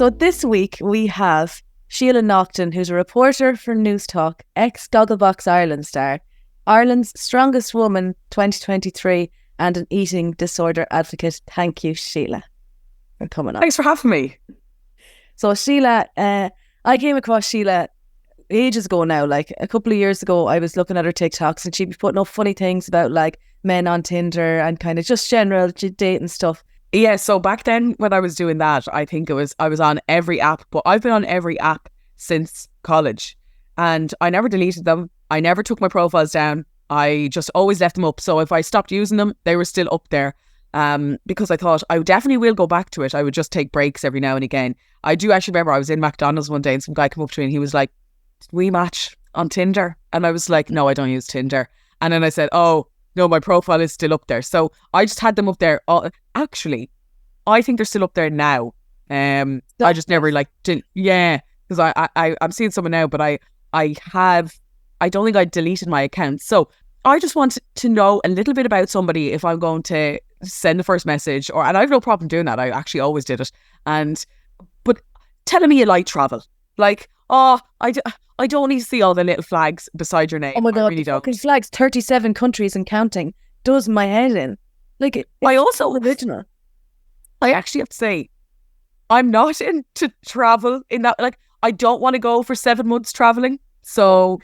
So this week we have Sheila Naughton, who's a reporter for Newstalk, ex-Gogglebox Ireland star, Ireland's Strongest Woman 2023, and an eating disorder advocate. Thank you, Sheila, for coming on. Thanks for having me. So Sheila, I came across Sheila ages ago now, like a couple of years ago. I was looking at her TikToks and she'd be putting up funny things about like men on Tinder and kind of just general dating stuff. Yeah, so back then when I was doing that, I think I was on every app, but I've been on every app since college and I never deleted them. I never took my profiles down. I just always left them up. So if I stopped using them, they were still up there. Because I thought I definitely will go back to it. I would just take breaks every now and again. I do actually remember I was in McDonald's one day and some guy came up to me and he was like, "Did we match on Tinder?" And I was like, "No, I don't use Tinder." And then I said, "Oh, no, my profile is still up there." So I just had them up there. Actually, I think they're still up there now. I just never didn't. Yeah, because I'm seeing someone now, but I don't think I deleted my account. So I just want to know a little bit about somebody if I'm going to send the first message, and I have no problem doing that. I actually always did it. But telling me you like travel, like, I don't need to see all the little flags beside your name. Oh my God, I really the don't. fucking flags, 37 countries and counting, does my head in. Like, it's so original. I actually have to say, I'm not into travel in that, like, I don't want to go for 7 months traveling. So,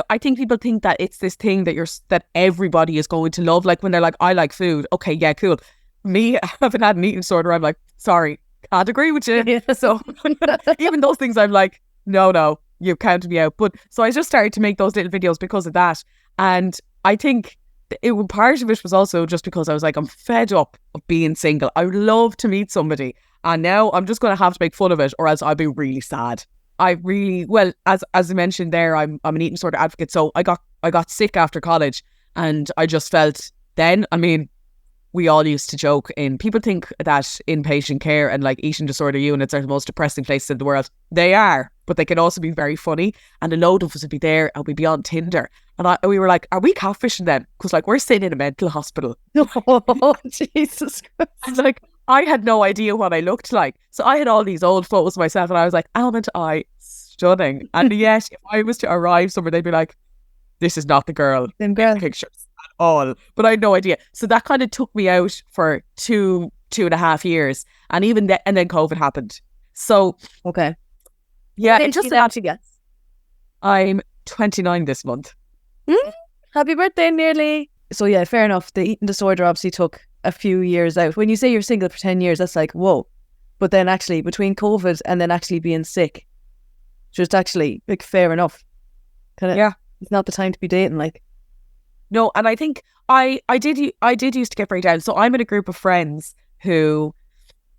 I think people think that it's this thing that everybody is going to love. Like when they're like, "I like food." Okay, yeah, cool. Me, I haven't had an eating disorder. I'm like, sorry, can't agree with you. Yeah. So even those things, I'm like, no, you've counted me out. But so I just started to make those little videos because of that. And I think part of it was also just because I was like, I'm fed up of being single. I would love to meet somebody. And now I'm just going to have to make fun of it or else I'll be really sad. As I mentioned there, I'm an eating disorder advocate. So I got sick after college and I just felt then, I mean, we all used to joke people think that inpatient care and like eating disorder units are the most depressing places in the world. They are, but they can also be very funny. And a load of us would be there and we'd be on Tinder. And we were like, are we catfishing them? Because like we're staying in a mental hospital. Oh, Jesus Christ. And like, I had no idea what I looked like. So I had all these old photos of myself and I was like, almond eye, stunning. And yet, if I was to arrive somewhere, they'd be like, this is not the girl in pictures at all. But I had no idea. So that kind of took me out for 2.5 years. And even and then COVID happened. So, okay. Yeah. It's just about to guess. I'm 29 this month. Happy birthday, nearly. So yeah, fair enough. The eating disorder obviously took a few years out. When you say you're single for 10 years, that's like, whoa. But then actually between COVID and then actually being sick, just actually like fair enough. Yeah. It's not the time to be dating, like. No, and I think I did used to get very down. So I'm in a group of friends who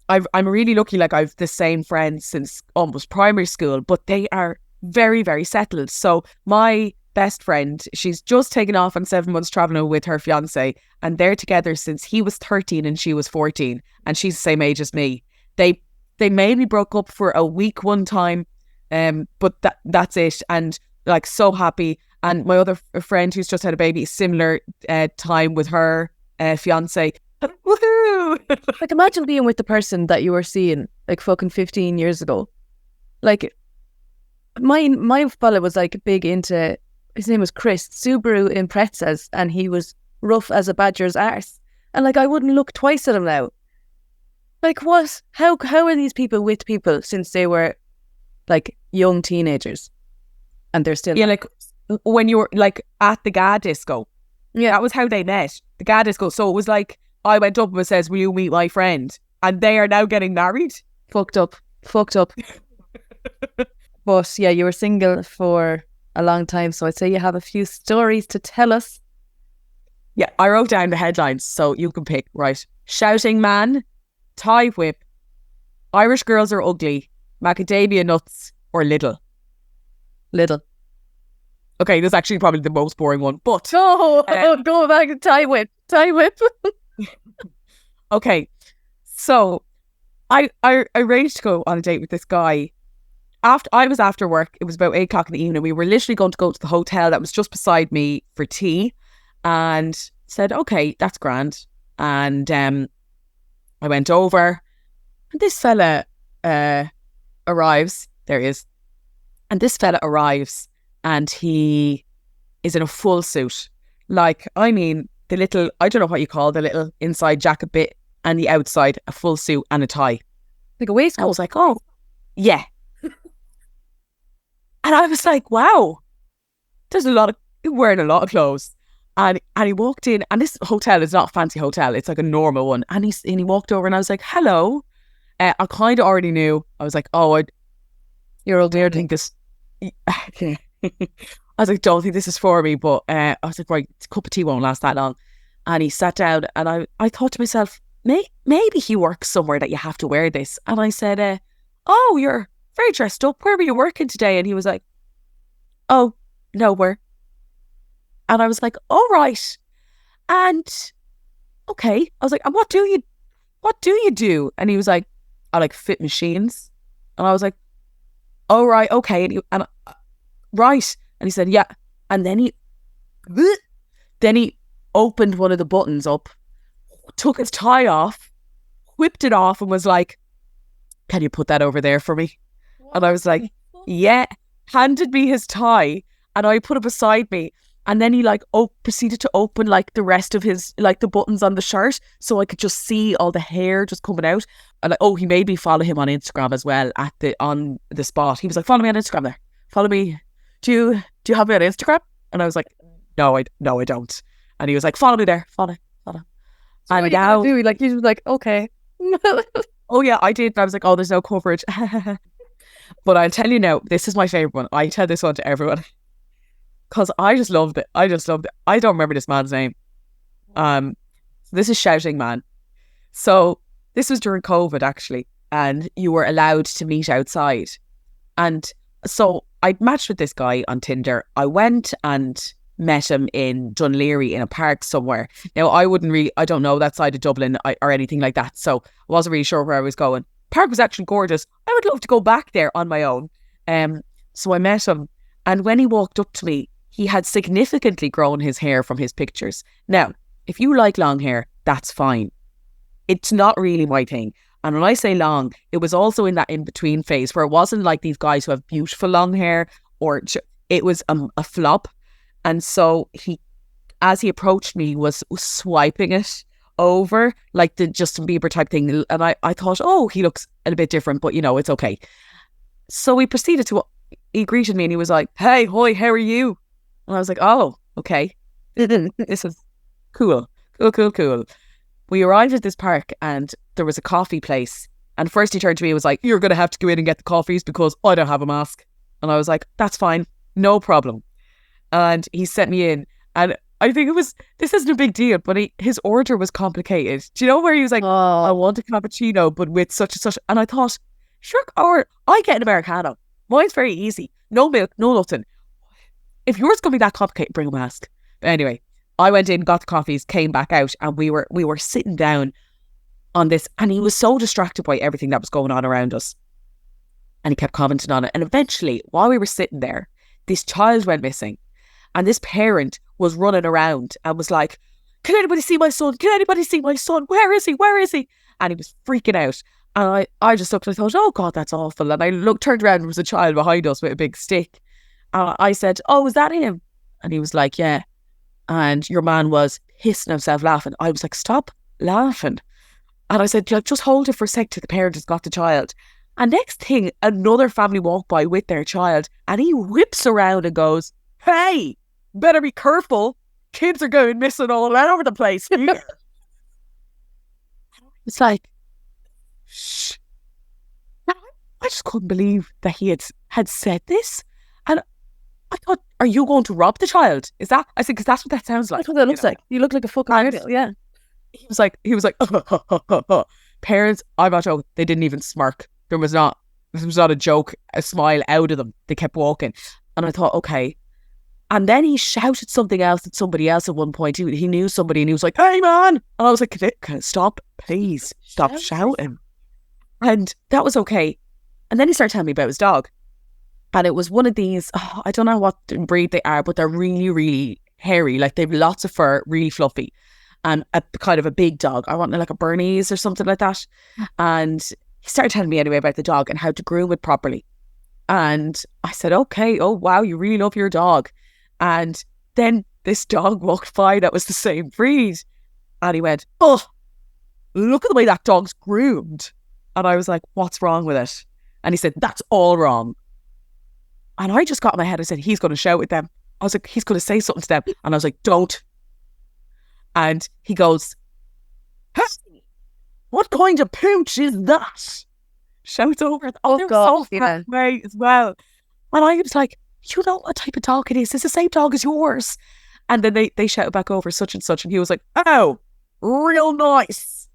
I'm really lucky, like I've the same friends since almost primary school, but they are very, very settled. So my best friend, she's just taken off on 7 months traveling with her fiance and they're together since he was 13 and she was 14 and she's the same age as me. They maybe broke up for a week one time, but that's it. And like so happy. And my other friend who's just had a baby, similar time with her fiance. Woohoo! Like imagine being with the person that you were seeing like fucking 15 years ago. Like my fella was like big into, his name was Chris, Subaru Imprezas, and he was rough as a badger's arse. And like I wouldn't look twice at him now. Like what? How are these people with people since they were like young teenagers? And they're still like when you were like at the GA disco. Yeah, that was how they met. The GA disco. So it was like I went up and says, "Will you meet my friend?" And they are now getting married. Fucked up. But yeah, you were single for a long time, so I'd say you have a few stories to tell us. Yeah, I wrote down the headlines so you can pick, right? Shouting man, tie whip, Irish girls are ugly, macadamia nuts, or little. Okay, this is actually probably the most boring one, but... go back to tie whip. Okay, so I arranged to go on a date with this guy. I was after work, it was about 8 o'clock in the evening. We were literally going to go to the hotel that was just beside me for tea and said, okay, that's grand. And I went over and this fella arrives. There he is. And this fella arrives and he is in a full suit. Like, I mean, the little, I don't know what you call the little inside jacket bit and the outside, a full suit and a tie. Like a waistcoat. I was like, oh, yeah. And I was like, wow, he's wearing a lot of clothes. And he walked in, and this hotel is not a fancy hotel. It's like a normal one. And he walked over and I was like, hello. I kind of already knew. I was like, oh, You're old dear. I think this, I was like, don't think this is for me. But I was like, right, a cup of tea won't last that long. And he sat down and I thought to myself, maybe he works somewhere that you have to wear this. And I said, oh, you're very dressed up. Where were you working today? And he was like, oh, nowhere. And I was like, all right. And okay. I was like, and what do you do? And he was like, I like fit machines. And I was like, oh, right, okay. Right. And he said, yeah. And then he opened one of the buttons up, took his tie off, whipped it off and was like, can you put that over there for me? And I was like, yeah. Handed me his tie and I put it beside me. And then he like proceeded to open like the rest of his, like the buttons on the shirt so I could just see all the hair just coming out. And like, he made me follow him on Instagram as well on the spot. He was like, follow me on Instagram there. Follow me. Do you have me on Instagram? And I was like, no, I don't. And he was like, follow me there. Follow. So and now he was like, okay. Oh yeah, I did. And I was like, oh, there's no coverage. But I'll tell you now, this is my favourite one. I tell this one to everyone. Because I just loved it. I don't remember this man's name. This is Shouting Man. So this was during COVID actually, and you were allowed to meet outside. And so I matched with this guy on Tinder. I went and met him in Dunleary in a park somewhere. Now I don't know that side of Dublin or anything like that, so I wasn't really sure where I was going. Park was actually gorgeous. I would love to go back there on my own. So I met him, and when he walked up to me, he had significantly grown his hair from his pictures. Now, if you like long hair, that's fine. It's not really my thing. And when I say long, it was also in that in-between phase where it wasn't like these guys who have beautiful long hair, or it was a flop. And so as he approached me, was swiping it over like the Justin Bieber type thing. And I thought, oh, he looks a bit different, but it's okay. So he greeted me and he was like, hey, hoi, how are you? And I was like, oh, okay. This is cool. We arrived at this park and there was a coffee place. And first he turned to me and was like, you're going to have to go in and get the coffees because I don't have a mask. And I was like, that's fine. No problem. And he sent me in. And I think this isn't a big deal, but his order was complicated. Do you know where he was like, I want a cappuccino, but with such and such. And I thought, sure, or I get an Americano. Mine's very easy. No milk, no nothing. If yours going to be that complicated, bring a mask. But anyway, I went in, got the coffees, came back out, and we were sitting down on this, and he was so distracted by everything that was going on around us. And he kept commenting on it. And eventually, while we were sitting there, this child went missing. And this parent was running around and was like, can anybody see my son? Can anybody see my son? Where is he? Where is he? And he was freaking out. And I just looked and I thought, oh God, that's awful. And I turned around and there was a child behind us with a big stick. And I said, oh, is that him? And he was like, yeah. And your man was hissing himself laughing. I was like, stop laughing. And I said, just hold it for a sec till the parent has got the child. And next thing, another family walked by with their child and he whips around and goes, hey, better be careful. Kids are going missing all over the place here. It's like, shh. I just couldn't believe that he had said this. And I thought, are you going to rob the child? Is that? I said, because that's what that sounds like. That's what that looks like. You look like a fucking weirdo. Yeah. He was like, parents, I'm not joking. They didn't even smirk. This was not a joke, a smile out of them. They kept walking. And I thought, okay. And then he shouted something else at somebody else at one point. He knew somebody and he was like, hey man. And I was like, can I stop? Please stop shouting. And that was okay. And then he started telling me about his dog. And it was one of these, I don't know what breed they are, but they're really, really hairy. Like they have lots of fur, really fluffy. And a kind of a big dog. I want like a Bernese or something like that. And he started telling me anyway about the dog and how to groom it properly. And I said, okay, oh wow, you really love your dog. And then this dog walked by that was the same breed. And he went, oh, look at the way that dog's groomed. And I was like, what's wrong with it? And he said, that's all wrong. And I just got in my head, I said, he's going to shout at them. I was like, he's going to say something to them. And I was like, don't. And he goes, hey, what kind of pooch is that? Shouts over. Oh, God. So far away as well. And I was like, you know what type of dog it is? It's the same dog as yours. And then they shouted back over such and such. And he was like, oh, real nice.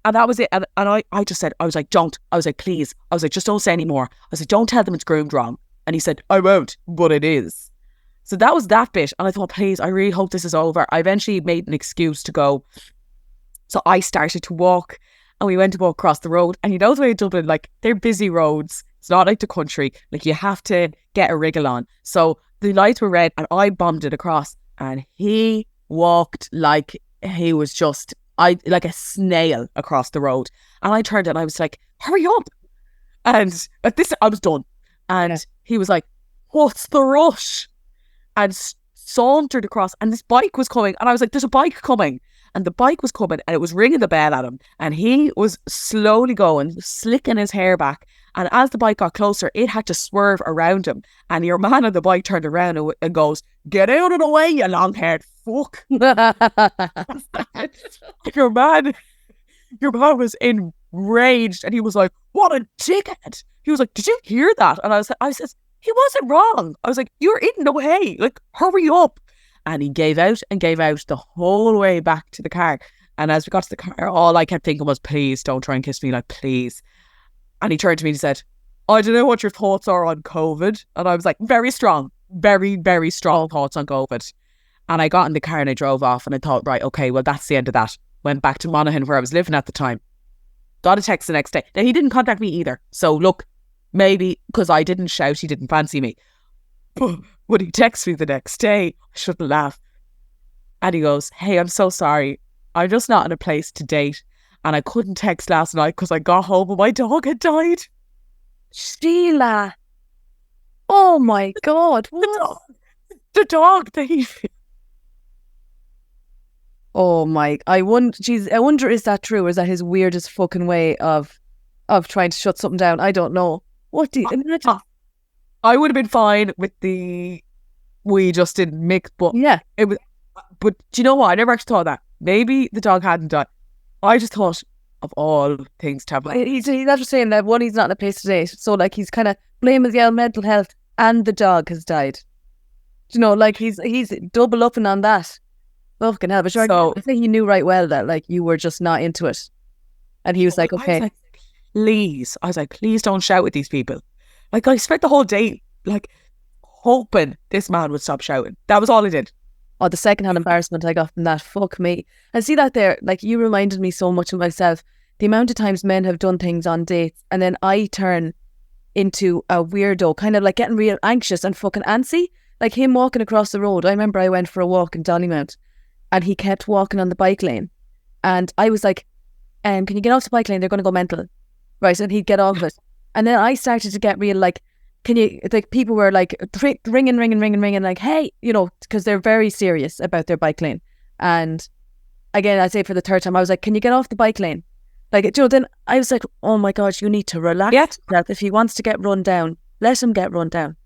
And that was it. And I just said, I was like, don't. I was like, please. I was like, just don't say any more. I was like, don't tell them it's groomed wrong. And he said, I won't, but it is. So that was that bit. And I thought, please, I really hope this is over. I eventually made an excuse to go. So I started to walk and we went to walk across the road. And you know the way in Dublin, like they're busy roads. It's not like the country. Like you have to get a wriggle on. So the lights were red and I bombed it across and he walked like he was just, like a snail across the road. And I turned and I was like, hurry up. And at this, I was done. And he was like, what's the rush? And sauntered across and this bike was coming. And I was like, there's a bike coming. And the bike was coming and it was ringing the bell at him. And he was slowly going, slicking his hair back. And as the bike got closer, it had to swerve around him. And your man on the bike turned around and goes, get out of the way, you long-haired fuck. Your man was enraged and he was like, what a dickhead. He was like, did you hear that? And I said, he wasn't wrong. I was like, you're in the way. Like, hurry up. And he gave out the whole way back to the car. And as we got to the car, all I kept thinking was, please don't try and kiss me, like, please. And he turned to me and he said, I don't know what your thoughts are on COVID. And I was like, very strong, very, very strong thoughts on COVID. And I got in the car and I drove off and I thought, right, okay, well, that's the end of that. Went back to Monaghan where I was living at the time. Got a text the next day. Now, he didn't contact me either. So look, maybe because I didn't shout, he didn't fancy me. But when he texts me the next day, I shouldn't laugh. And he goes, hey, I'm so sorry. I'm just not in a place to date. And I couldn't text last night because I got home and my dog had died. Sheila. Oh my God. The dog thief. Oh my, I wonder, is that true? Or is that his weirdest fucking way of trying to shut something down? I don't know. What do you imagine? I would have been fine with we just didn't mix, but yeah, it was. But do you know what? I never actually thought that. Maybe the dog hadn't died. I just thought of all things to have. He's just saying that one, he's not in a place to date, so like he's kind of blaming the mental health, and the dog has died. You know, like he's double upping on that. Fucking hell! But sure, I think he knew right well that like you were just not into it, and he was like, okay, please. I was like, please don't shout at these people. Like I spent the whole day like hoping this man would stop shouting. That was all I did. Oh, the secondhand embarrassment I got from that, fuck me. And see that there, like you reminded me so much of myself. The amount of times men have done things on dates and then I turn into a weirdo, kind of like getting real anxious and fucking antsy. Like him walking across the road. I remember I went for a walk in Dollymount and he kept walking on the bike lane. And I was like, can you get off the bike lane? They're going to go mental. Right, and he'd get off it. And then I started to get real like, can you, like people were like ringing, like, hey, you know, because they're very serious about their bike lane. And again, I say for the third time, I was like, can you get off the bike lane? Like, you know, then I was like, oh my God, you need to relax. Yeah. If he wants to get run down, let him get run down.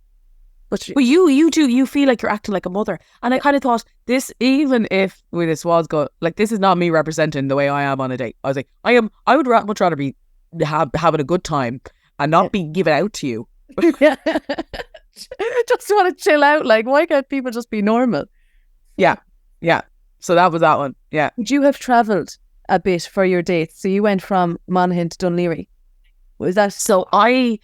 But you feel like you're acting like a mother. And I kind of thought this, even if this was good, like this is not me representing the way I am on a date. I was like, I would much rather be having a good time and not be given out to you. Yeah. Just want to chill out. Like, why can't people just be normal? Yeah. So that was that one. Yeah. Would you have travelled a bit for your dates? So you went from Monaghan to Dunleary. Was that? So I'm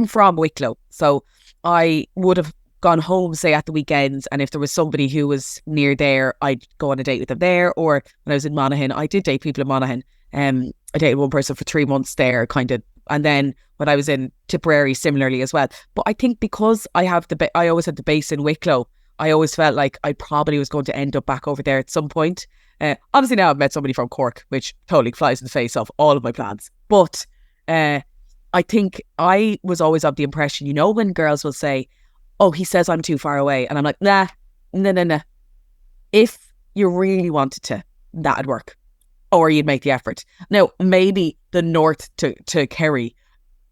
from Wicklow, so I would have gone home, say, at the weekends, and if there was somebody who was near there, I'd go on a date with them there. Or when I was in Monaghan, I did date people in Monaghan. I dated one person for 3 months there, kind of. And then when I was in Tipperary, similarly as well. But I think because I always had the base in Wicklow, I always felt like I probably was going to end up back over there at some point. Obviously now I've met somebody from Cork, which totally flies in the face of all of my plans. But I think I was always of the impression, you know, when girls will say, oh, he says I'm too far away. And I'm like, nah. If you really wanted to, that'd work. Or you'd make the effort. Now, maybe the north to Kerry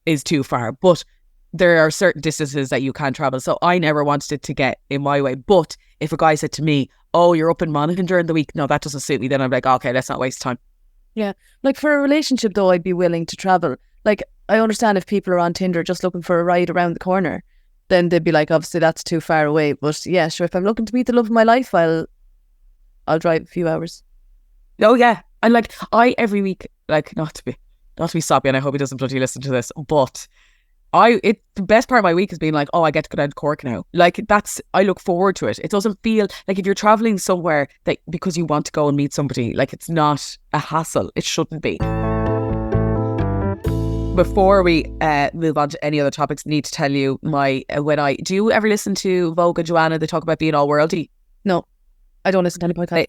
is too far, but there are certain distances that you can travel. So I never wanted it to get in my way. But if a guy said to me, oh, you're up in Monaghan during the week, no, that doesn't suit me, then I'm like, okay, let's not waste time. Yeah. Like for a relationship though, I'd be willing to travel. Like I understand if people are on Tinder just looking for a ride around the corner, then they'd be like, obviously that's too far away. But yeah, sure, if I'm looking to meet the love of my life, I'll drive a few hours. Oh yeah. And like I every week, like not to be soppy, and I hope he doesn't bloody listen to this, but the best part of my week has been like, oh, I get to go down to Cork now. Like I look forward to it. It doesn't feel like if you're travelling somewhere that because you want to go and meet somebody, like it's not a hassle. It shouldn't be. Before we move on to any other topics, I need to tell you do you ever listen to Vogue and Joanna? They talk about being all worldy. No, I don't listen to any podcast.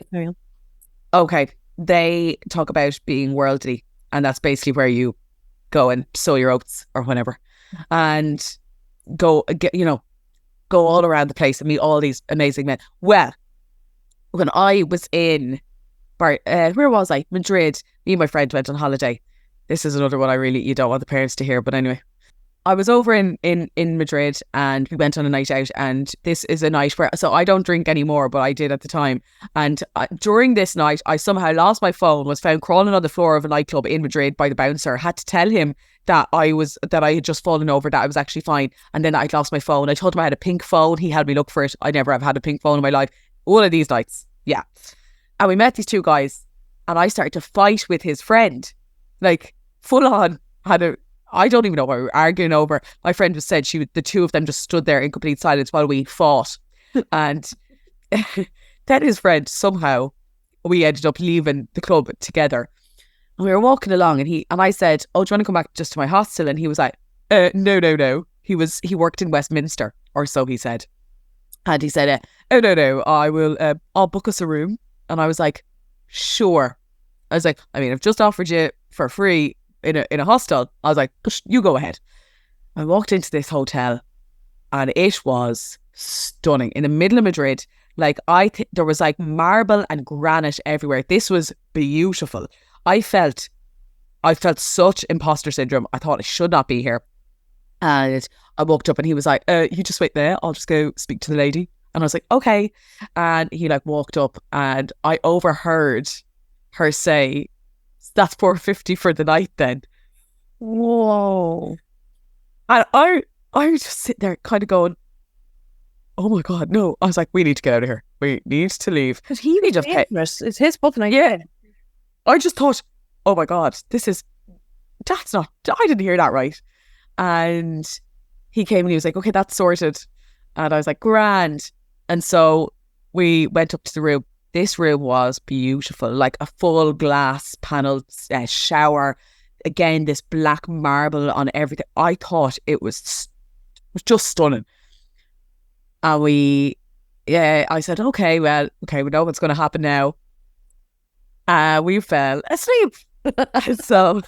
Okay. They talk about being worldly, and that's basically where you go and sow your oats or whatever, and go all around the place and meet all these amazing men. Well, when I was in where was I? Madrid. Me and my friend went on holiday. This is another one you don't want the parents to hear, but anyway. I was over in Madrid and we went on a night out, and this is a night where, so I don't drink anymore, but I did at the time. And during this night, I somehow lost my phone, was found crawling on the floor of a nightclub in Madrid by the bouncer, had to tell him that I had just fallen over, that I was actually fine. And then I'd lost my phone. I told him I had a pink phone. He had me look for it. I never have had a pink phone in my life. One of these nights. Yeah. And we met these two guys and I started to fight with his friend. Like full on I don't even know what we were arguing over. My friend was said the two of them just stood there in complete silence while we fought. And then his friend, somehow, we ended up leaving the club together. And we were walking along and I said, oh, do you want to come back just to my hostel? And he was like, no. He worked in Westminster, or so he said. And he said, oh, no, I'll book us a room. And I was like, sure. I was like, I mean, I've just offered you for free in a hostel. I was like, you go ahead. I walked into this hotel and it was stunning in the middle of Madrid. Like there was like marble and granite everywhere. This was beautiful. I felt such imposter syndrome. I thought I should not be here. And I walked up and he was like, you just wait there. I'll just go speak to the lady. And I was like, okay. And he like walked up and I overheard her say, that's $450 for the night then. Whoa. And I was just sitting there kind of going, oh my God, no. I was like, we need to get out of here. We need to leave. Because he just paid for it. It's his booking. Yeah. I just thought, oh my God, that's not, I didn't hear that right. And he came and he was like, okay, that's sorted. And I was like, grand. And so we went up to the room. This room was beautiful, like a full glass panel shower. Again, this black marble on everything. I thought it was just stunning. And I said, okay, we know what's going to happen now. We fell asleep. So,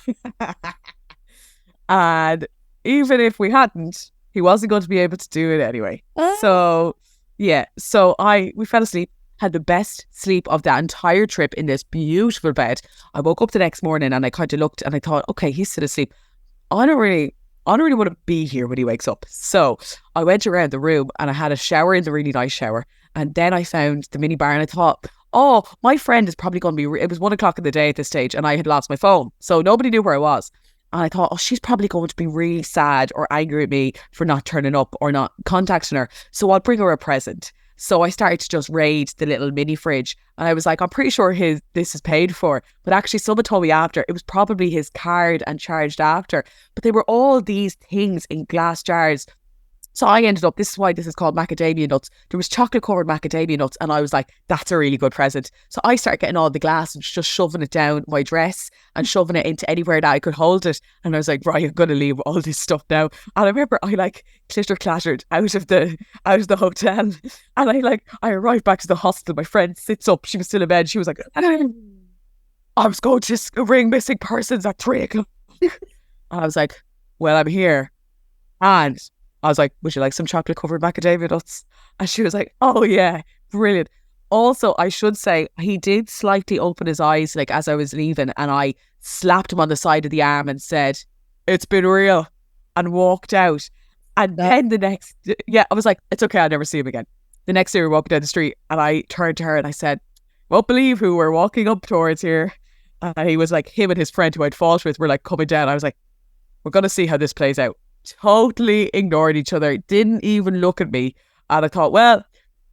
and even if we hadn't, he wasn't going to be able to do it anyway. So, yeah. So we fell asleep. Had the best sleep of that entire trip in this beautiful bed. I woke up the next morning and I kind of looked and I thought, okay, he's still asleep. I don't really want to be here when he wakes up. So I went around the room and I had a shower in the really nice shower. And then I found the mini bar and I thought, oh, my friend is probably going to be, it was 1 o'clock in the day at this stage and I had lost my phone. So nobody knew where I was. And I thought, oh, she's probably going to be really sad or angry at me for not turning up or not contacting her. So I'll bring her a present. So I started to just raid the little mini fridge and I was like, I'm pretty sure this is paid for. But actually someone told me after, it was probably his card and charged after. But they were all these things in glass jars So I ended up, this is why this is called macadamia nuts. There was chocolate covered macadamia nuts, and I was like, that's a really good present. So I started getting all the glass and just shoving it down my dress and shoving it into anywhere that I could hold it. And I was like, right, I'm going to leave all this stuff now. And I remember I like clitter clattered out of the hotel. And I arrived back to the hostel. My friend sits up. She was still in bed. She was like, I was going to ring missing persons at 3:00. And I was like, well, I'm here. And I was like, would you like some chocolate covered macadamia nuts? And she was like, oh yeah, brilliant. Also, I should say, he did slightly open his eyes like as I was leaving, and I slapped him on the side of the arm and said, it's been real, and walked out. And then I was like, it's okay, I'll never see him again. The next day we were walking down the street, and I turned to her and I said, won't believe who we're walking up towards here. And he was like, him and his friend who I'd fought with were like coming down. I was like, we're going to see how this plays out. Totally ignored each other, didn't even look at me. And I thought, well,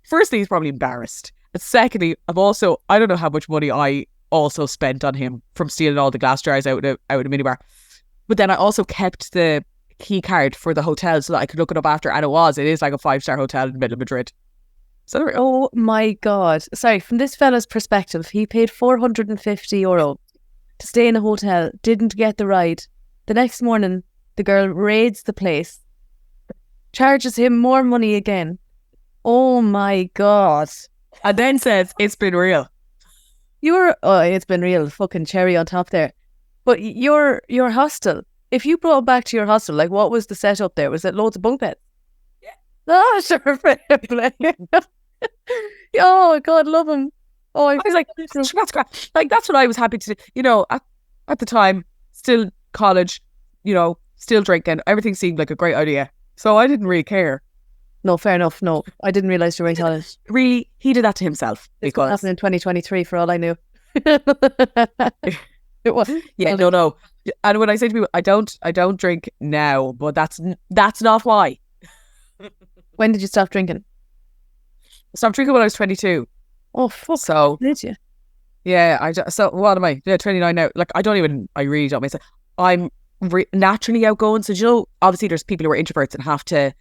firstly, he's probably embarrassed. And secondly, I don't know how much money I also spent on him from stealing all the glass jars out of a minibar. But then I also kept the key card for the hotel so that I could look it up after. And it is like a 5-star hotel in the middle of Madrid. So, oh my God. Sorry, from this fella's perspective, he paid €450 to stay in a hotel, didn't get the ride. The next morning, the girl raids the place, charges him more money again. Oh my God. And then says, it's been real. It's been real. Fucking cherry on top there. But your hostel, if you brought him back to your hostel, like what was the setup there? Was it loads of bunk beds? Yeah. Oh, sure, fair play. Oh, God, love him. Oh, I was like, that's great. Like, that's what I was happy to do. You know, at the time, still college, you know, still drinking. Everything seemed like a great idea. So I didn't really care. No, fair enough. No, I didn't realise you were in college. Really, he did that to himself. It's going to happen in 2023 for all I knew. It was. Yeah, no. And when I say to people, I don't drink now, but that's not why. When did you stop drinking? I stopped drinking when I was 22. Oh, fuck. So, did you? Yeah, so what am I? Yeah, 29 now. Like, I really don't miss it. I'm naturally outgoing. So, you know, obviously there's people who are introverts and have to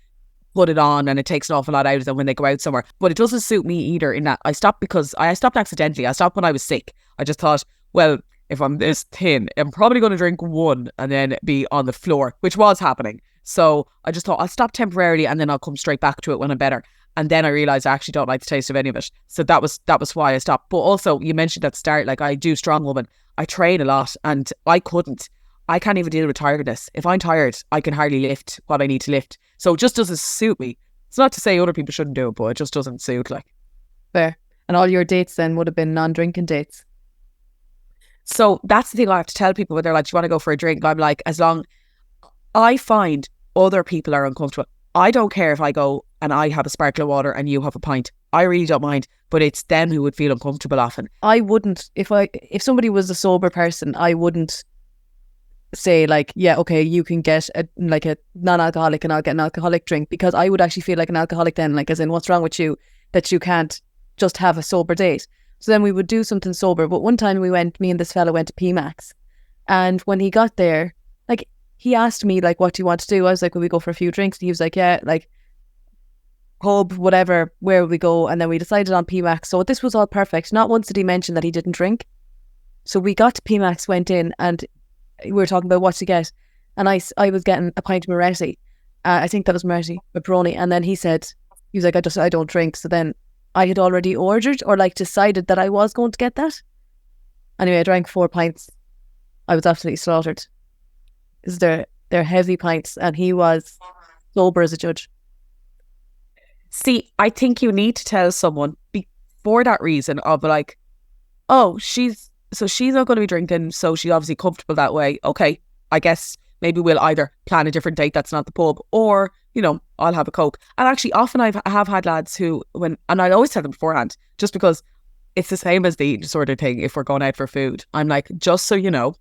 put it on, and it takes an awful lot out of them when they go out somewhere. But it doesn't suit me either, in that I stopped because I stopped accidentally. I stopped when I was sick. I just thought, well, if I'm this thin, I'm probably going to drink one and then be on the floor, which was happening. So I just thought I'll stop temporarily and then I'll come straight back to it when I'm better. And then I realised I actually don't like the taste of any of it. So that was why I stopped. But also, you mentioned at the start, like, I do strong woman. I train a lot, and I can't even deal with tiredness. If I'm tired, I can hardly lift what I need to lift. So it just doesn't suit me. It's not to say other people shouldn't do it, but it just doesn't suit, like. Fair. And all your dates then would have been non-drinking dates. So that's the thing I have to tell people when they're like, do you want to go for a drink? I'm like, I find other people are uncomfortable. I don't care if I go and I have a sparkling water and you have a pint. I really don't mind, but it's them who would feel uncomfortable often. I wouldn't, if somebody was a sober person, I wouldn't say like, yeah, okay, you can get a non-alcoholic and I'll get an alcoholic drink, because I would actually feel like an alcoholic then, like, as in, what's wrong with you that you can't just have a sober date? So then we would do something sober. But one time me and this fella went to PMax, and when he got there, like, he asked me, like, what do you want to do? I was like, will we go for a few drinks? And he was like, yeah, like, pub, whatever, where will we go? And then we decided on PMax. So this was all perfect. Not once did he mention that he didn't drink. So we got to PMax, went in, and we were talking about what to get. And I was getting a pint of Moretti. I think that was Moretti, pepperoni. And then he was like, I don't drink. So then I had already ordered, or like decided that I was going to get that. Anyway, I drank 4 pints. I was absolutely slaughtered. They're heavy pints, and he was sober as a judge. See, I think you need to tell someone for that reason of like, oh, she's not going to be drinking, so she's obviously comfortable that way. Okay, I guess maybe we'll either plan a different date that's not the pub, or, you know, I'll have a Coke. And actually, often I have had lads who, and I always tell them beforehand, just because it's the same as the eating disorder thing. If we're going out for food, I'm like, just so you know,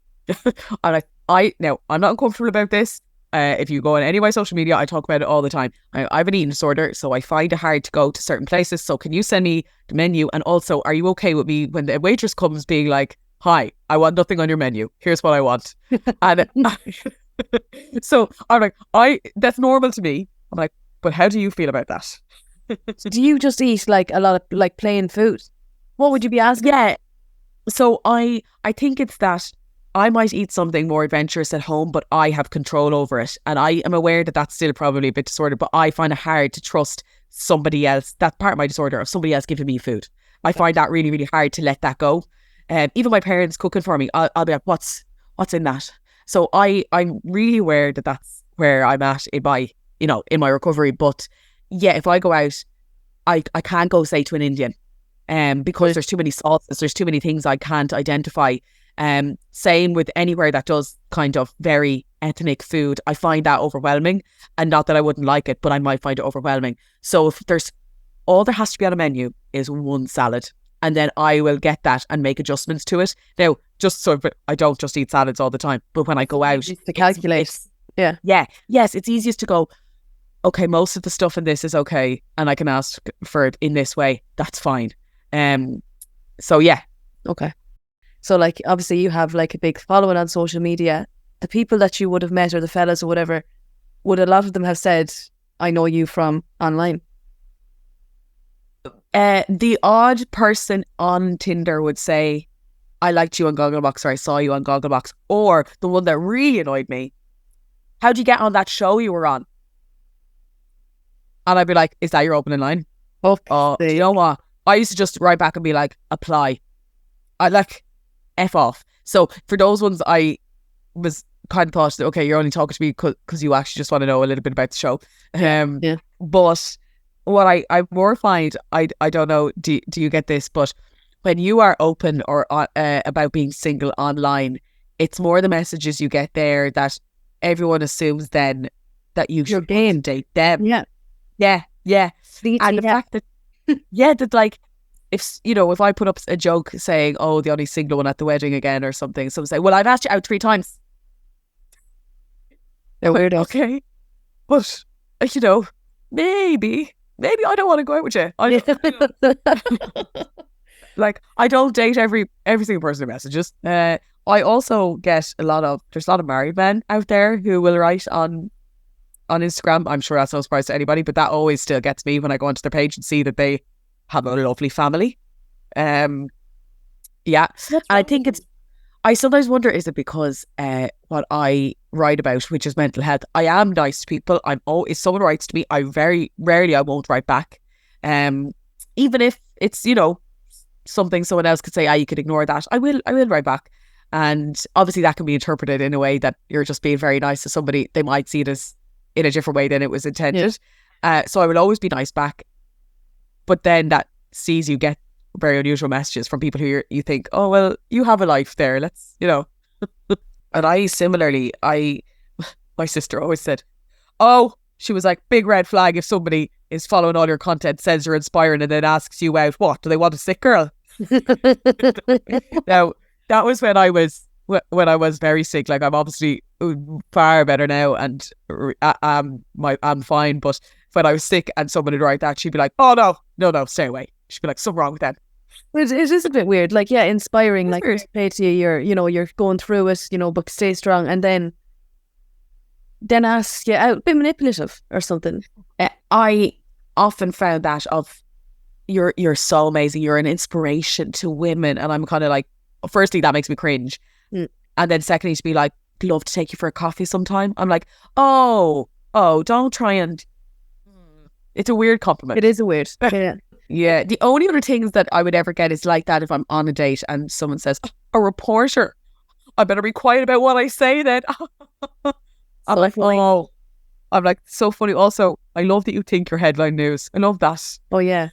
I'm like, I'm not uncomfortable about this. If you go on any of my social media, I talk about it all the time. I have an eating disorder, so I find it hard to go to certain places. So can you send me the menu? And also, are you okay with me when the waitress comes being like, hi, I want nothing on your menu. Here's what I want. And so I'm like, that's normal to me. I'm like, But how do you feel about that? So do you just eat like a lot of like plain food? What would you be asking? Yeah. So I think it's that I might eat something more adventurous at home, but I have control over it. And I am aware that that's still probably a bit disordered, but I find it hard to trust somebody else. That's part of my disorder, of somebody else giving me food. I find that really, really hard to let that go. Even my parents cooking for me, I'll be like, what's in that? So I'm really aware that that's where I'm at in my, in my recovery. But yeah, if I go out, I can't go, say, to an Indian. Because there's too many sauces, there's too many things I can't identify. Same with anywhere that does kind of very ethnic food. I find that overwhelming, and not that I wouldn't like it, but I might find it overwhelming. So if all there has to be on a menu is one salad, and then I will get that and make adjustments to it. Now, just so I don't just eat salads all the time, but when I go out, to calculate. Yes, it's easiest to go, okay, most of the stuff in this is okay, and I can ask for it in this way. That's fine. So yeah. Okay. So like, obviously you have like a big following on social media. The people that you would have met, or the fellas or whatever, would a lot of them have said, I know you from online? The odd person on Tinder would say, I liked you on Gogglebox, or I saw you on Gogglebox. Or the one that really annoyed me, how'd you get on that show you were on? And I'd be like, is that your opening line? Oh, you know what? I used to just write back and be like, apply. I like, F off. So for those ones, I was kind of thought that, okay, you're only talking to me because you actually just want to know a little bit about the show. But what I more find, I don't know, do you get this? But when you are open or about being single online, it's more the messages you get there that everyone assumes then that you should date them. Yeah. And the fact that that like, if I put up a joke saying, oh, the only single one at the wedding again or something, someone say, well, I've asked you out 3 times. They're weird. Okay. But, maybe I don't want to go out with you. Like, I don't date every single person who messages. I also get there's a lot of married men out there who will write on Instagram. I'm sure that's no surprise to anybody, but that always still gets me when I go onto their page and see that they have a lovely family. And I think I sometimes wonder, is it because what I write about, which is mental health, I am nice to people. if someone writes to me, I very rarely, I won't write back. Even if it's, something someone else could say, you could ignore that. I will write back. And obviously that can be interpreted in a way that you're just being very nice to somebody. They might see it as in a different way than it was intended. So I will always be nice back. But then that sees you get very unusual messages from people who you think, oh, well, you have a life there. Let's, And I similarly, my sister always said, oh, she was like, big red flag if somebody is following all your content, says you're inspiring, and then asks you out, what, do they want a sick girl? Now, that was when I was very sick. Like, I'm obviously far better now, and I'm fine. But when I was sick and someone would write that, she'd be like, oh, no, stay away. She'd be like, something wrong with that. It is a bit weird. Like, yeah, inspiring. Like, say to you, you're going through it, but stay strong. And then ask you out, a bit manipulative or something. I often found that of, you're so amazing. You're an inspiration to women. And I'm kind of like, firstly, that makes me cringe. And then secondly, to be like, love to take you for a coffee sometime. I'm like, oh, don't try and... It's a weird compliment. It is a weird. Yeah. The only other things that I would ever get is like that if I'm on a date and someone says, a reporter, I better be quiet about what I say then. I'm like, oh. I'm like, so funny. Also, I love that you think you're headline news. I love that. Oh, yeah.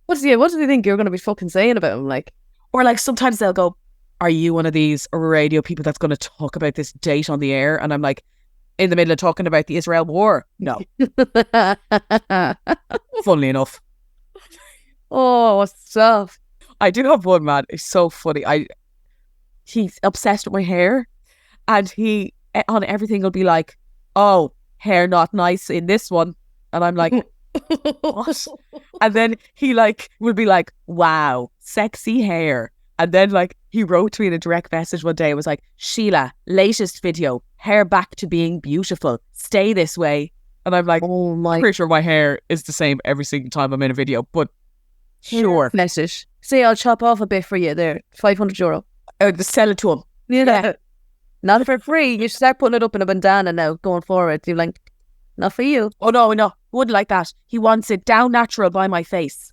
What do you think you're going to be fucking saying about him? Like, or like sometimes they'll go, are you one of these radio people that's going to talk about this date on the air? And I'm like, in the middle of talking about the Israel war. No. Funnily enough. Oh, what's stuff. I do have one man. It's so funny. He's obsessed with my hair, and he on everything will be like, oh, hair not nice in this one. And I'm like, what? And then he will be like, wow, sexy hair. And then he wrote to me in a direct message one day. It was like, Sheila, latest video, hair back to being beautiful. Stay this way. And I'm like, Oh my. I'm pretty sure my hair is the same every single time I'm in a video, but sure. Message. Say I'll chop off a bit for you there. €500. Sell it to him. Yeah. Not for free. You should start putting it up in a bandana now going forward. You're like, not for you. Oh, no. Wouldn't like that. He wants it down natural by my face.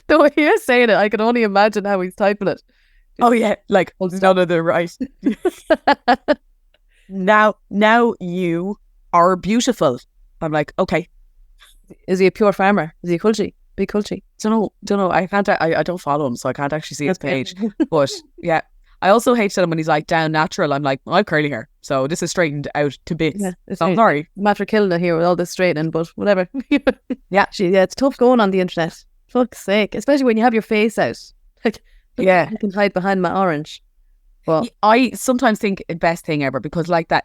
The way you're saying it, I can only imagine how he's typing it. Oh, yeah. Like, none of the right. Now you are beautiful. I'm like, okay. Is he a pure farmer? Is he a culture? Big culture? Don't know. I don't follow him, so I can't actually see his page. But yeah, I also hate that when he's like down natural. I'm like, I have curly hair, so this is straightened out to bits. Yeah, I'm sorry. Matter killing it here with all this straightening, but whatever. Yeah, it's tough going on the internet. Fuck's sake, especially when you have your face out. Like, yeah, you can hide behind my orange. Well, I sometimes think the best thing ever, because like that,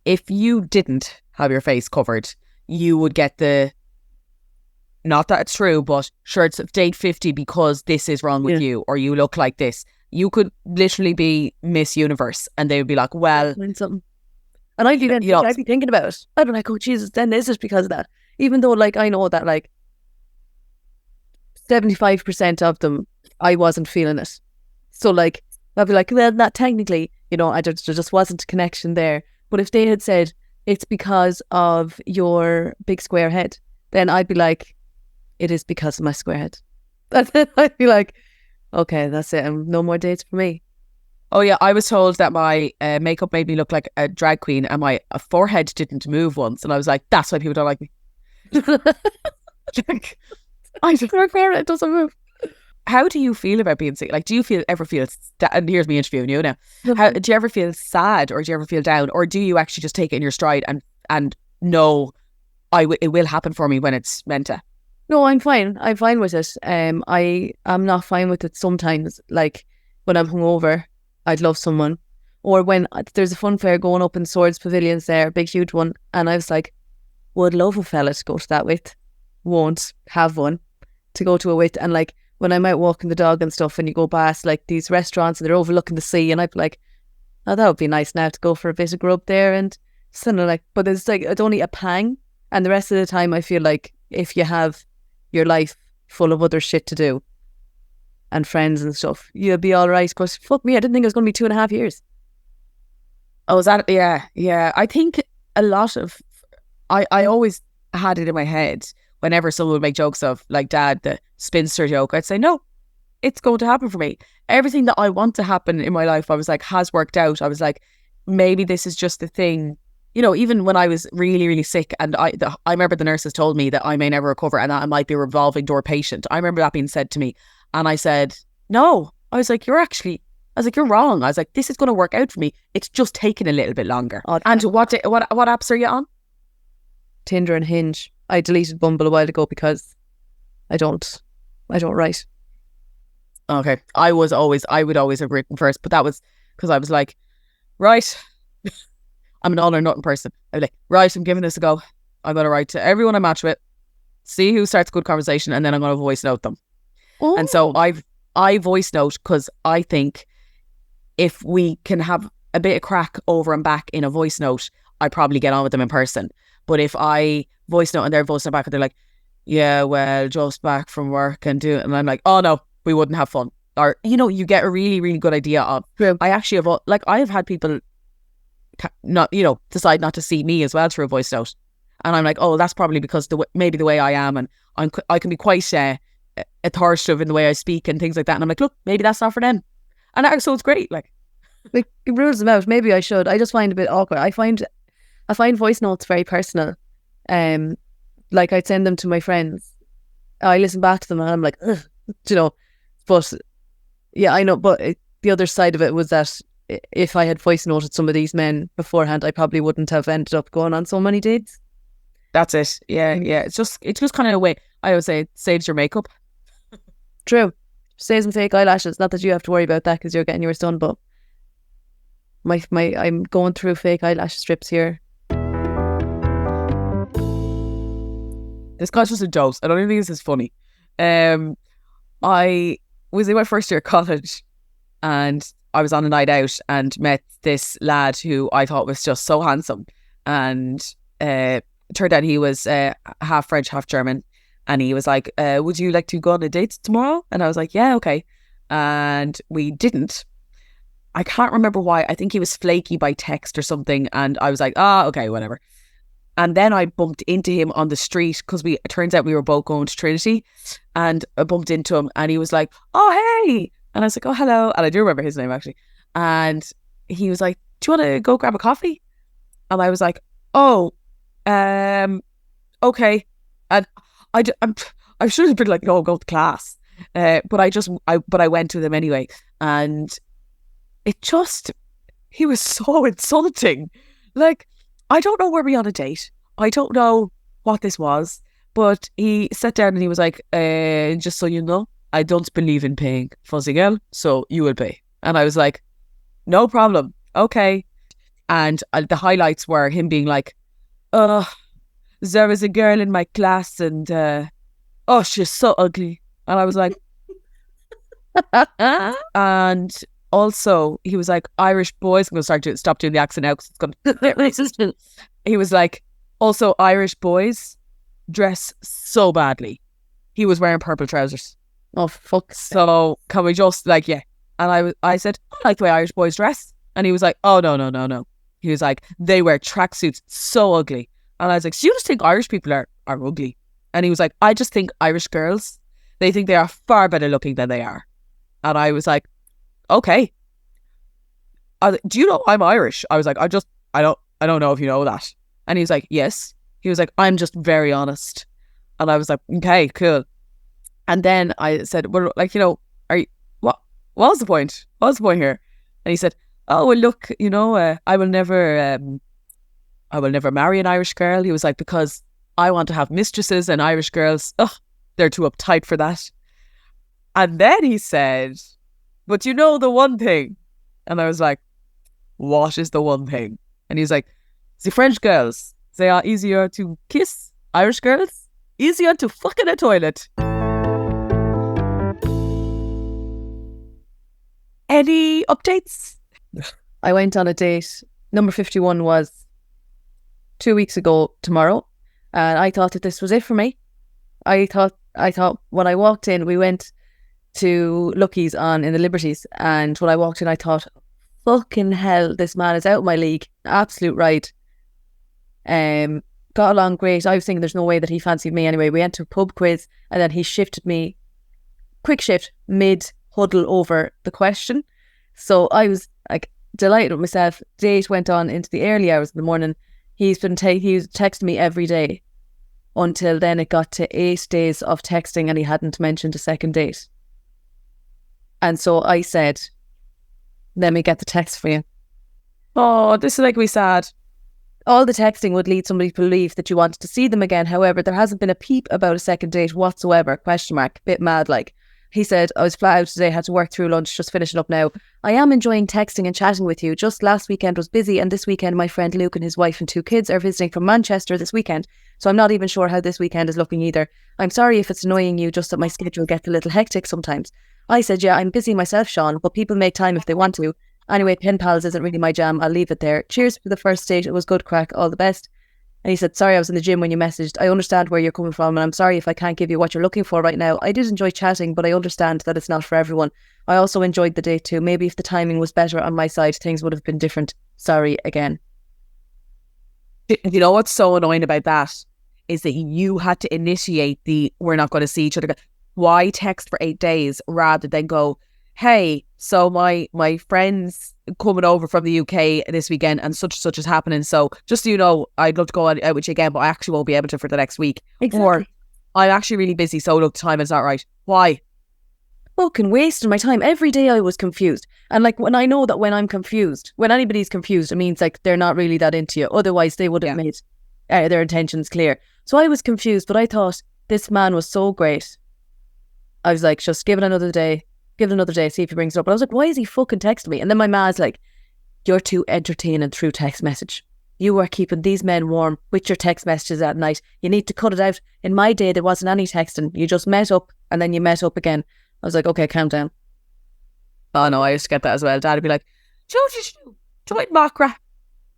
if you didn't have your face covered, you would get the, not that it's true, but sure, it's date 50 because this is wrong with you, or you look like this. You could literally be Miss Universe, and they would be like, well, something. And I'd be thinking about it. I'd be like, oh Jesus, then is it because of that? Even though like I know that like 75% of them, I wasn't feeling it. So like I'd be like, well, not technically, there just wasn't a connection there. But if they had said it's because of your big square head, then I'd be like, it is because of my square head. And then I'd be like, okay, that's it. And no more dates for me. Oh yeah, I was told that my makeup made me look like a drag queen, and my forehead didn't move once, and I was like, that's why people don't like me. Like, I don't know, it doesn't move. How do you feel about being sick? Like, do you ever feel and here's me interviewing you now. Do you ever feel sad, or do you ever feel down, or do you actually just take it in your stride and know it will happen for me when it's meant to? No, I'm fine. I'm fine with it. I'm not fine with it sometimes. Like when I'm hungover, I'd love someone, or when there's a fun fair going up in Swords Pavilions there, big huge one, and I was like, would love a fella to go to that with, won't have one to go to a with, and like. When I'm out walking the dog and stuff, and you go past like these restaurants and they're overlooking the sea, and I'd be like, oh, that would be nice now to go for a bit of grub there, and something like. But it's like it's only a pang, and the rest of the time I feel like if you have your life full of other shit to do and friends and stuff, you'll be all right. Because fuck me, I didn't think it was going to be 2.5 years. Oh, is that? Yeah. I think a lot of I always had it in my head. Whenever someone would make jokes of, like, Dad, the spinster joke, I'd say, no, it's going to happen for me. Everything that I want to happen in my life, I was like, has worked out. I was like, maybe this is just the thing. Even when I was really, really sick, and I remember the nurses told me that I may never recover and that I might be a revolving door patient. I remember that being said to me. And I said, no. I was like, you're wrong. I was like, this is going to work out for me. It's just taking a little bit longer. And what apps are you on? Tinder and Hinge. I deleted Bumble a while ago because I don't write. Okay. I would always have written first, but that was because I was like, right, I'm an all or nothing person. I was like, right, I'm giving this a go. I'm going to write to everyone I match with, see who starts a good conversation, and then I'm going to voice note them. Oh. And so I voice note because I think if we can have a bit of crack over and back in a voice note, I probably get on with them in person. But if I voice note and they're voicing back and they're like, yeah, well, just back from work and do it. And I'm like, oh no, we wouldn't have fun. Or, you get a really, really good idea of, I actually have, like, I have had people not, decide not to see me as well through a voice note. And I'm like, oh, that's probably because maybe the way I am, and I can be quite authoritative in the way I speak and things like that. And I'm like, look, maybe that's not for them. And so it's great. Like it rules them out. Maybe I should. I just find it a bit awkward. I find voice notes very personal. Like I'd send them to my friends. I listen back to them and I'm like, ugh, but yeah, I know. But the other side of it was that if I had voice noted some of these men beforehand, I probably wouldn't have ended up going on so many dates. That's it. Yeah. It's just kind of a way. I would say it saves your makeup. True. Saves some fake eyelashes. Not that you have to worry about that because you're getting yours done, but I'm going through fake eyelash strips here. This guy's just a dose. I don't even think this is funny. I was in my first year of college and I was on a night out and met this lad who I thought was just so handsome. and turned out he was half French, half German. And he was like, would you like to go on a date tomorrow? And I was like, yeah, okay. And we didn't. I can't remember why. I think he was flaky by text or something. And I was like, okay, whatever. And then I bumped into him on the street because it turns out we were both going to Trinity, and I bumped into him and he was like, oh, hey. And I was like, oh, hello. And I do remember his name actually. And he was like, do you want to go grab a coffee? And I was like, oh, okay. And I should have been like, no, go to class. But I went with him anyway. And he was so insulting. Like, I don't know where we on a date. I don't know what this was, but he sat down and he was like, just so you know, I don't believe in paying, fuzzy girl, so you will pay. And I was like, no problem. Okay. And the highlights were him being like, there was a girl in my class and, she's so ugly. And I was like, and also he was like, Irish boys, I'm going to stop doing the accent now because it's going to get racist. He was like, also Irish boys dress so badly. He was wearing purple trousers. Oh, fuck. So can we just like, yeah. And I said, I like the way Irish boys dress. And he was like, oh, no. He was like, they wear tracksuits so ugly. And I was like, so you just think Irish people are ugly? And he was like, I just think Irish girls, they think they are far better looking than they are. And I was like, okay. Do you know I'm Irish? I was like, I don't know if you know that. And he was like, yes. He was like, I'm just very honest. And I was like, okay, cool. And then I said, well, like, what was the point? What was the point here? And he said, oh, well, look, I will never marry an Irish girl. He was like, because I want to have mistresses, and Irish girls, they're too uptight for that. And then he said, but you know the one thing. And I was like, what is the one thing? And he's like, the French girls, they are easier to kiss. Irish girls, easier to fuck in a toilet. Any updates? I went on a date. Number 51 was 2 weeks ago tomorrow. And I thought that this was it for me. I thought when I walked in, we went to Lucky's in the Liberties. And when I walked in, I thought, fucking hell, this man is out of my league. Absolute right. Got along great. I was thinking there's no way that he fancied me anyway. We went to a pub quiz and then he shifted me, quick shift, mid-huddle over the question. So I was like delighted with myself. Date went on into the early hours of the morning. He was texting me every day until then it got to 8 days of texting and he hadn't mentioned a second date. And so I said, let me get the text for you. Oh, this is like we sad. All the texting would lead somebody to believe that you wanted to see them again. However, there hasn't been a peep about a second date whatsoever. ? Bit mad like. He said, I was flat out today, had to work through lunch, just finishing up now. I am enjoying texting and chatting with you. Just last weekend was busy, and this weekend my friend Luke and his wife and 2 kids are visiting from Manchester this weekend. So I'm not even sure how this weekend is looking either. I'm sorry if it's annoying you, just that my schedule gets a little hectic sometimes. I said, yeah, I'm busy myself, Sean, but people make time if they want to. Anyway, pen pals isn't really my jam. I'll leave it there. Cheers for the first date. It was good crack. All the best. And he said, sorry, I was in the gym when you messaged. I understand where you're coming from and I'm sorry if I can't give you what you're looking for right now. I did enjoy chatting, but I understand that it's not for everyone. I also enjoyed the date too. Maybe if the timing was better on my side, things would have been different. Sorry again. You know what's so annoying about that is that you had to initiate we're not going to see each other. Why text for 8 days rather than go, hey, so my friend's coming over from the UK this weekend and such is happening. So just so you know, I'd love to go out with you again, but I actually won't be able to for the next week. Exactly. Or I'm actually really busy, so look, the time is not right. Why? Fucking wasting my time. Every day I was confused. And like when I know that when I'm confused, when anybody's confused, it means like they're not really that into you. Otherwise they would have made their intentions clear. So I was confused, but I thought this man was so great. I was like, just give it another day, see if he brings it up. But I was like, why is he fucking texting me? And then my ma's like, you're too entertaining through text message. You are keeping these men warm with your text messages at night. You need to cut it out. In my day, there wasn't any texting. You just met up and then you met up again. I was like, okay, calm down. Oh no, I used to get that as well. Dad would be like, Joe, join Macra.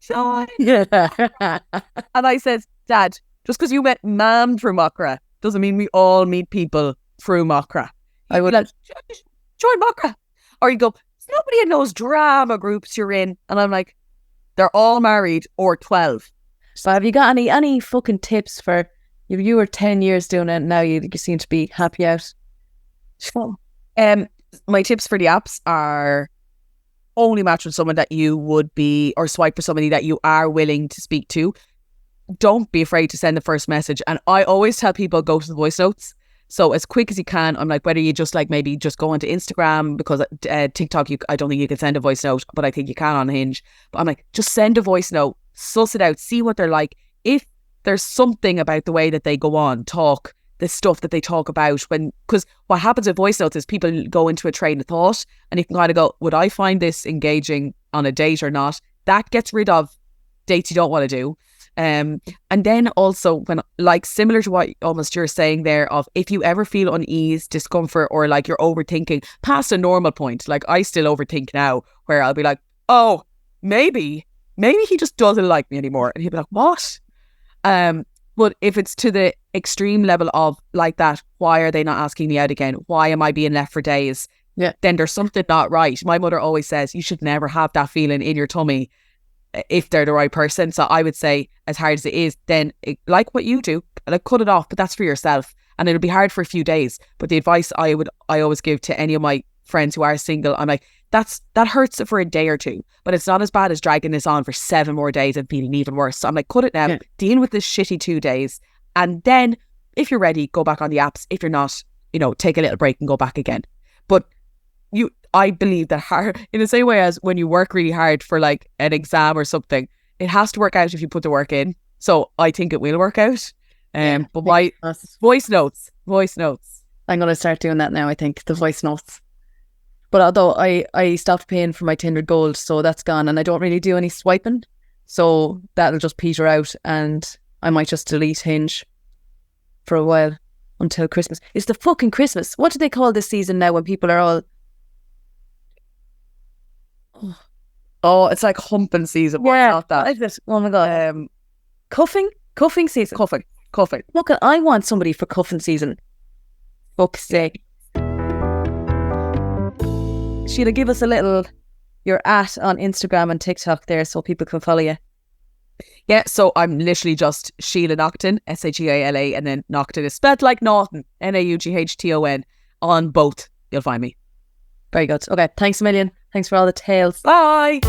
Sean. Yeah. And I says, Dad, just because you met Mam through Mockra doesn't mean we all meet people through Mockra. I would like, join Mockra. Or you go, nobody in those drama groups you're in. And I'm like, they're all married or 12. So have you got any fucking tips for you were 10 years doing it and now you seem to be happy out? My tips for the apps are only match with someone that you would be, or swipe for somebody that you are willing to speak to. Don't be afraid to send the first message. And I always tell people go to the voice notes. So as quick as you can, I'm like, whether you just like maybe just go onto Instagram, because TikTok, I don't think you can send a voice note, but I think you can on Hinge. But I'm like, just send a voice note, suss it out, see what they're like. If there's something about the way that they go on, talk, the stuff that they talk about, because what happens with voice notes is people go into a train of thought and you can kind of go, would I find this engaging on a date or not? That gets rid of dates you don't want to do. And then also when, like, similar to what almost you're saying there, of if you ever feel unease, discomfort, or like you're overthinking past a normal point, like I still overthink now, where I'll be like, oh, maybe he just doesn't like me anymore, and he'll be like, what? But if it's to the extreme level of like that, why are they not asking me out again? Why am I being left for days? Yeah. Then there's something not right. My mother always says you should never have that feeling in your tummy if they're the right person. So I would say, as hard as it is, then like what you do, like cut it off, but that's for yourself. And it'll be hard for a few days. But the advice I always give to any of my friends who are single, I'm like, that hurts for a day or two, but it's not as bad as dragging this on for 7 more days and feeling even worse. So I'm like, cut it now, deal with this shitty 2 days. And then if you're ready, go back on the apps. If you're not, take a little break and go back again. But I believe that hard, in the same way as when you work really hard for like an exam or something, it has to work out if you put the work in. So I think it will work out. But my voice notes. I'm going to start doing that now, I think, the voice notes. But although I stopped paying for my Tinder Gold, so that's gone, and I don't really do any swiping. So that'll just peter out, and I might just delete Hinge for a while until Christmas. It's the fucking Christmas. What do they call this season now when people are all... Oh, it's like humping season. Yeah, not that. Is it? Oh my God. Cuffing season. Cuffing. Look, I want somebody for cuffing season. Fuck's sake. Sheila, give us a little, your @ on Instagram and TikTok there so people can follow you. Yeah, so I'm literally just Sheila Naughton, Sheala, and then Naughton is spelled like Naughton, Naughton. On both, you'll find me. Very good. Okay, thanks a million. Thanks for all the tales. Bye.